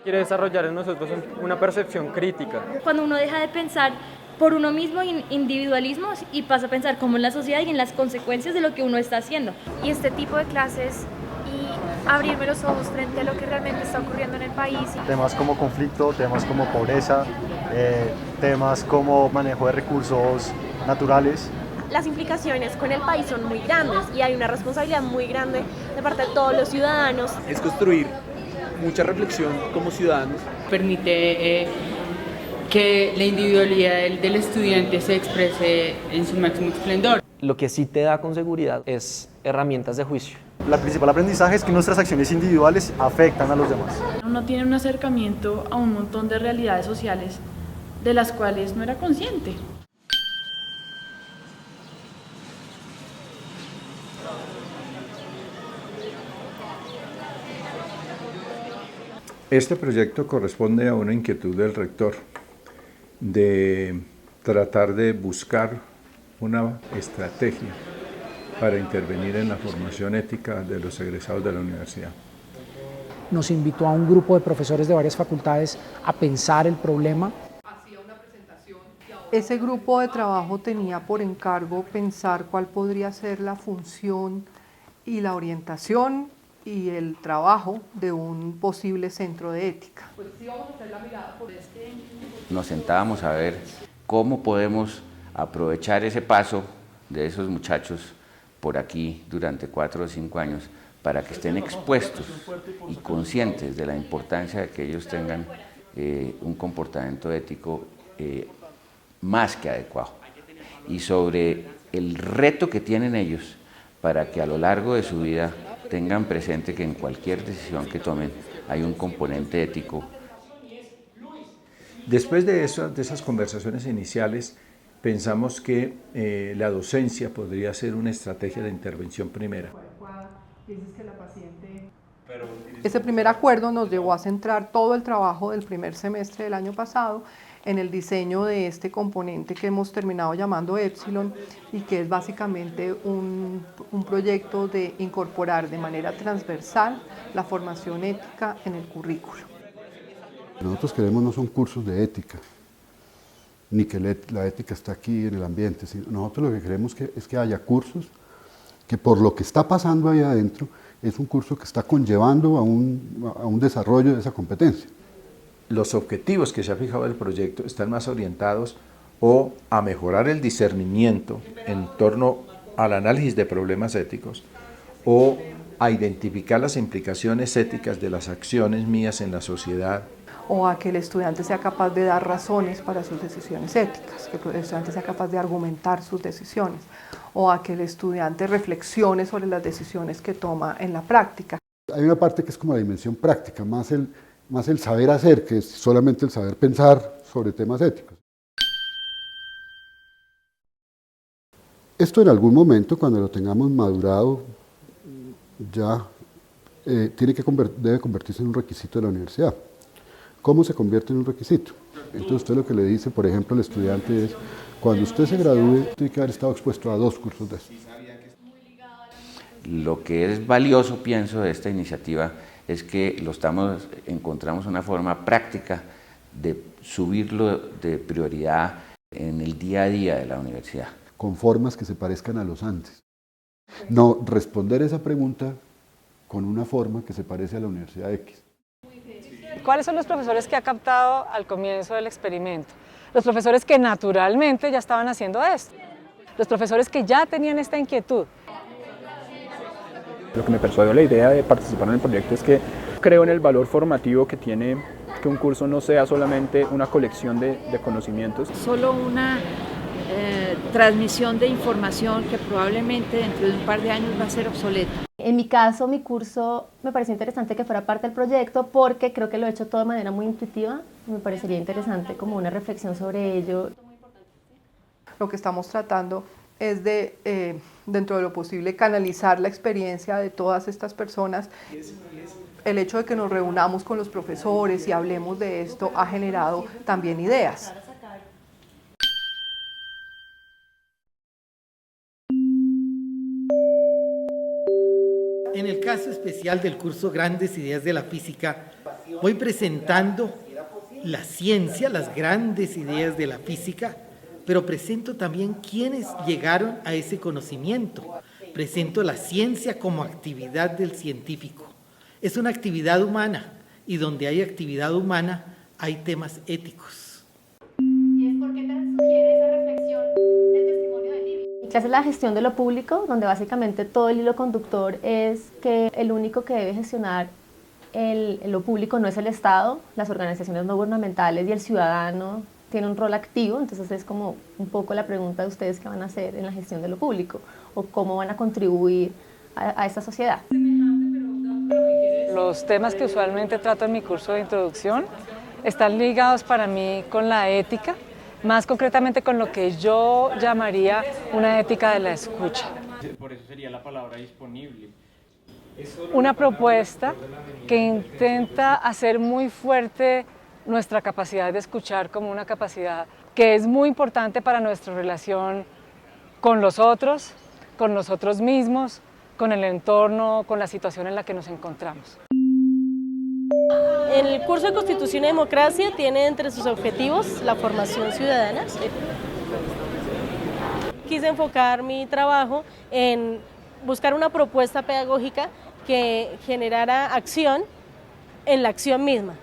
Quiere desarrollar en nosotros una percepción crítica. Cuando uno deja de pensar por uno mismo en individualismos y pasa a pensar como en la sociedad y en las consecuencias de lo que uno está haciendo. Y este tipo de clases y abrirme los ojos frente a lo que realmente está ocurriendo en el país. Temas como conflicto, temas como pobreza, temas como manejo de recursos naturales. Las implicaciones con el país son muy grandes y hay una responsabilidad muy grande de parte de todos los ciudadanos. Es construir mucha reflexión como ciudadanos. Permite que la individualidad del estudiante se exprese en su máximo esplendor. Lo que sí te da con seguridad es herramientas de juicio. El principal aprendizaje es que nuestras acciones individuales afectan a los demás. Uno tiene un acercamiento a un montón de realidades sociales de las cuales no era consciente. Este proyecto corresponde a una inquietud del rector de tratar de buscar una estrategia para intervenir en la formación ética de los egresados de la universidad. Nos invitó a un grupo de profesores de varias facultades a pensar el problema. Ese grupo de trabajo tenía por encargo pensar cuál podría ser la función y la orientación y el trabajo de un posible centro de ética. Nos sentábamos a ver cómo podemos aprovechar ese paso de esos muchachos por aquí durante 4 o 5 años para que estén expuestos y conscientes de la importancia de que ellos tengan un comportamiento ético más que adecuado y sobre el reto que tienen ellos para que a lo largo de su vida tengan presente que en cualquier decisión que tomen hay un componente ético. Después de esas conversaciones iniciales, pensamos que la docencia podría ser una estrategia de intervención primera. Ese primer acuerdo nos llevó a centrar todo el trabajo del primer semestre del año pasado en el diseño de este componente que hemos terminado llamando Epsilon y que es básicamente un proyecto de incorporar de manera transversal la formación ética en el currículo. Nosotros queremos no son cursos de ética, ni que la ética está aquí en el ambiente, sino nosotros lo que queremos es que haya cursos que por lo que está pasando ahí adentro es un curso que está conllevando a un desarrollo de esa competencia. Los objetivos que se ha fijado el proyecto están más orientados o a mejorar el discernimiento en torno al análisis de problemas éticos o a identificar las implicaciones éticas de las acciones mías en la sociedad. O a que el estudiante sea capaz de dar razones para sus decisiones éticas, que el estudiante sea capaz de argumentar sus decisiones, o a que el estudiante reflexione sobre las decisiones que toma en la práctica. Hay una parte que es como la dimensión práctica, más el saber hacer, que es solamente el saber pensar sobre temas éticos. Esto en algún momento, cuando lo tengamos madurado, ya debe convertirse en un requisito de la universidad. ¿Cómo se convierte en un requisito? Entonces usted lo que le dice, por ejemplo, al estudiante es, cuando usted se gradúe, tiene que haber estado expuesto a 2 cursos de esto. Lo que es valioso, pienso, de esta iniciativa es que encontramos una forma práctica de subirlo de prioridad en el día a día de la universidad. Con formas que se parezcan a los antes. No responder esa pregunta con una forma que se parece a la Universidad X. ¿Cuáles son los profesores que ha captado al comienzo del experimento? Los profesores que naturalmente ya estaban haciendo esto. Los profesores que ya tenían esta inquietud. Lo que me persuadió la idea de participar en el proyecto es que creo en el valor formativo que tiene que un curso no sea solamente una colección de conocimientos. Solo una transmisión de información que probablemente dentro de un par de años va a ser obsoleta. En mi caso, mi curso me pareció interesante que fuera parte del proyecto porque creo que lo he hecho todo de manera muy intuitiva. Me parecería interesante como una reflexión sobre ello. Lo que estamos tratando es de, dentro de lo posible, canalizar la experiencia de todas estas personas. El hecho de que nos reunamos con los profesores y hablemos de esto ha generado también ideas. En el caso especial del curso Grandes Ideas de la Física, Voy presentando la ciencia, las grandes ideas de la física, pero presento también quienes llegaron a ese conocimiento. Presento la ciencia como actividad del científico. Es una actividad humana, y donde hay actividad humana hay temas éticos. ¿Y es por qué te sugiere esa reflexión el testimonio de Livy? Mi clase es la gestión de lo público, donde básicamente todo el hilo conductor es que el único que debe gestionar lo público no es el Estado, las organizaciones no gubernamentales y el ciudadano tiene un rol activo. Entonces es como un poco la pregunta de ustedes qué van a hacer en la gestión de lo público o cómo van a contribuir a esta sociedad. Los temas que usualmente trato en mi curso de introducción están ligados para mí con la ética, más concretamente con lo que yo llamaría una ética de la escucha. Por eso sería la palabra disponible. Una propuesta que intenta hacer muy fuerte nuestra capacidad de escuchar como una capacidad que es muy importante para nuestra relación con los otros, con nosotros mismos, con el entorno, con la situación en la que nos encontramos. El curso de Constitución y Democracia tiene entre sus objetivos la formación ciudadana. Quise enfocar mi trabajo en buscar una propuesta pedagógica que generara acción en la acción misma.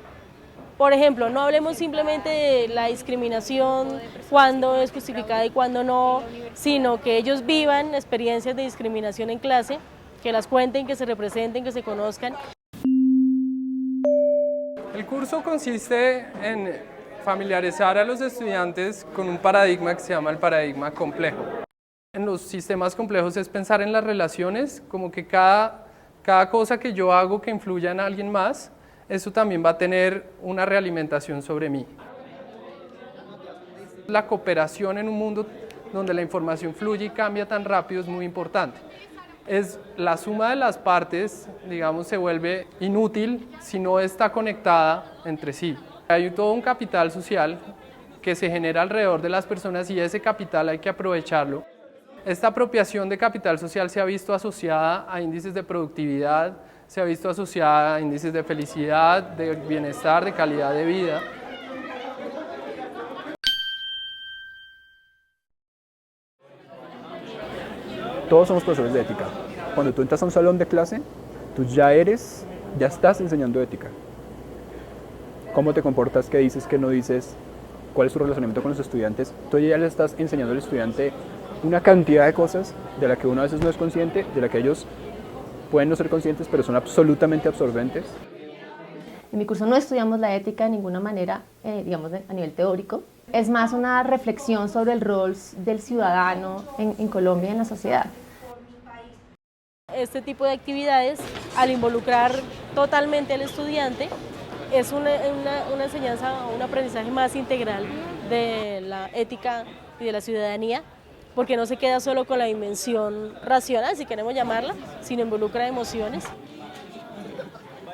Por ejemplo, no hablemos simplemente de la discriminación, cuándo es justificada y cuándo no, sino que ellos vivan experiencias de discriminación en clase, que las cuenten, que se representen, que se conozcan. El curso consiste en familiarizar a los estudiantes con un paradigma que se llama el paradigma complejo. En los sistemas complejos es pensar en las relaciones, como que cada cosa que yo hago que influya en alguien más, eso también va a tener una realimentación sobre mí. La cooperación en un mundo donde la información fluye y cambia tan rápido es muy importante. Es la suma de las partes, digamos, se vuelve inútil si no está conectada entre sí. Hay todo un capital social que se genera alrededor de las personas y ese capital hay que aprovecharlo. Esta apropiación de capital social se ha visto asociada a índices de productividad, se ha visto asociada a índices de felicidad, de bienestar, de calidad de vida. Todos somos profesores de ética. Cuando tú entras a un salón de clase, tú ya estás enseñando ética. ¿Cómo te comportas? ¿Qué dices? ¿Qué no dices? ¿Cuál es tu relacionamiento con los estudiantes? Tú ya le estás enseñando al estudiante una cantidad de cosas de la que uno a veces no es consciente, de la que ellos pueden no ser conscientes, pero son absolutamente absorbentes. En mi curso no estudiamos la ética de ninguna manera, digamos, a nivel teórico. Es más una reflexión sobre el rol del ciudadano en Colombia y en la sociedad. Este tipo de actividades, al involucrar totalmente al estudiante, es una enseñanza, un aprendizaje más integral de la ética y de la ciudadanía, porque no se queda solo con la dimensión racional, si queremos llamarla, sino involucra emociones.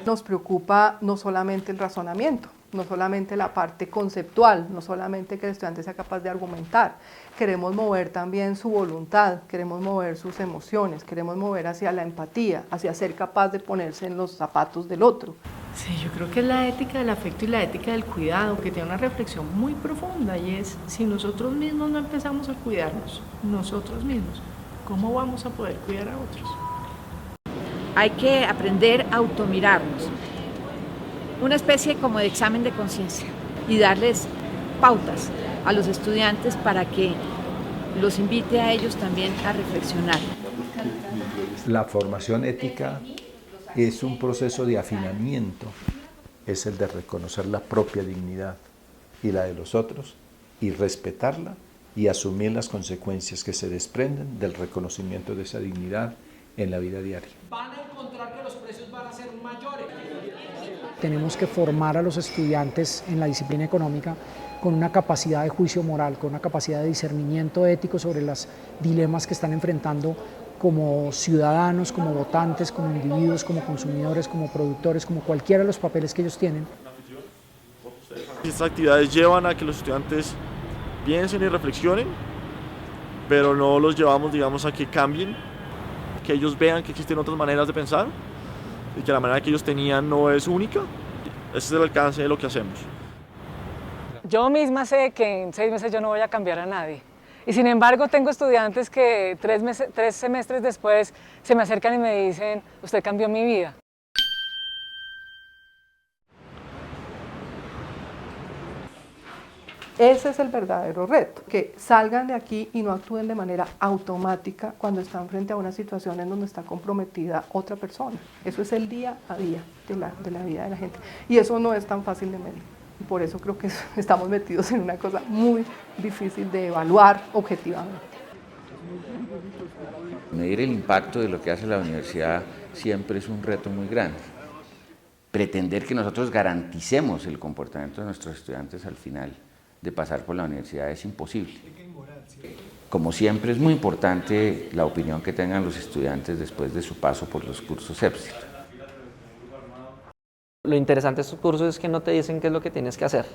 Nos preocupa no solamente el razonamiento, no solamente la parte conceptual, no solamente que el estudiante sea capaz de argumentar. Queremos mover también su voluntad, queremos mover sus emociones, queremos mover hacia la empatía, hacia ser capaz de ponerse en los zapatos del otro. Sí, yo creo que es la ética del afecto y la ética del cuidado, que tiene una reflexión muy profunda, y es, si nosotros mismos no empezamos a cuidarnos, nosotros mismos, ¿cómo vamos a poder cuidar a otros? Hay que aprender a automirarnos, una especie como de examen de conciencia, y darles pautas a los estudiantes para que los invite a ellos también a reflexionar. La formación ética es un proceso de afinamiento, es el de reconocer la propia dignidad y la de los otros, y respetarla y asumir las consecuencias que se desprenden del reconocimiento de esa dignidad en la vida diaria. Van a encontrar que los precios van a ser mayores. Tenemos que formar a los estudiantes en la disciplina económica con una capacidad de juicio moral, con una capacidad de discernimiento ético sobre los dilemas que están enfrentando como ciudadanos, como votantes, como individuos, como consumidores, como productores, como cualquiera de los papeles que ellos tienen. Estas actividades llevan a que los estudiantes piensen y reflexionen, pero no los llevamos, digamos, a que cambien, que ellos vean que existen otras maneras de pensar y que la manera que ellos tenían no es única. Ese es el alcance de lo que hacemos. Yo misma sé que en 6 meses yo no voy a cambiar a nadie. Y sin embargo tengo estudiantes que 3 semestres después se me acercan y me dicen, usted cambió mi vida. Ese es el verdadero reto, que salgan de aquí y no actúen de manera automática cuando están frente a una situación en donde está comprometida otra persona. Eso es el día a día de la vida de la gente. Y eso no es tan fácil de medir. Y por eso creo que estamos metidos en una cosa muy difícil de evaluar objetivamente. Medir el impacto de lo que hace la universidad siempre es un reto muy grande. Pretender que nosotros garanticemos el comportamiento de nuestros estudiantes al final de pasar por la universidad es imposible. Como siempre es muy importante la opinión que tengan los estudiantes después de su paso por los cursos Epsilon. Lo interesante de estos cursos es que no te dicen qué es lo que tienes que hacer.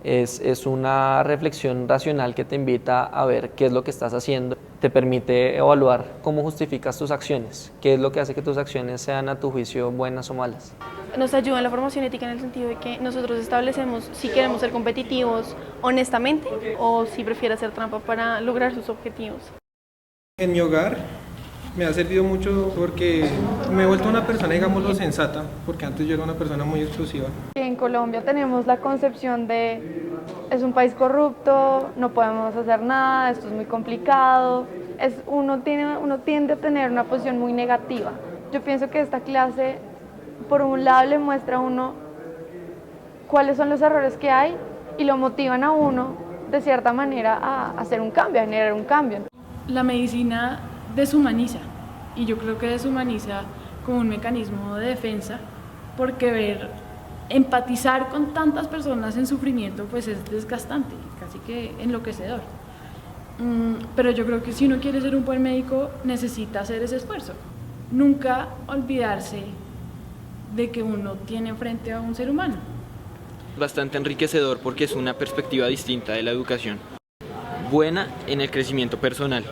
Es una reflexión racional que te invita a ver qué es lo que estás haciendo. Te permite evaluar cómo justificas tus acciones, qué es lo que hace que tus acciones sean a tu juicio buenas o malas. Nos ayuda en la formación ética en el sentido de que nosotros establecemos si queremos ser competitivos honestamente o si prefiere hacer trampa para lograr sus objetivos. En mi hogar me ha servido mucho porque me he vuelto una persona, digámoslo, sensata, porque antes yo era una persona muy explosiva. En Colombia tenemos la concepción de es un país corrupto, no podemos hacer nada, esto es muy complicado, uno tiende a tener una posición muy negativa. Yo pienso que esta clase, por un lado, le muestra a uno cuáles son los errores que hay y lo motivan a uno, de cierta manera, a hacer un cambio, a generar un cambio. La medicina deshumaniza, y yo creo que deshumaniza como un mecanismo de defensa, porque empatizar con tantas personas en sufrimiento pues es desgastante, casi que enloquecedor. Pero yo creo que si uno quiere ser un buen médico necesita hacer ese esfuerzo, nunca olvidarse de que uno tiene frente a un ser humano. Bastante enriquecedor porque es una perspectiva distinta de la educación. Buena en el crecimiento personal.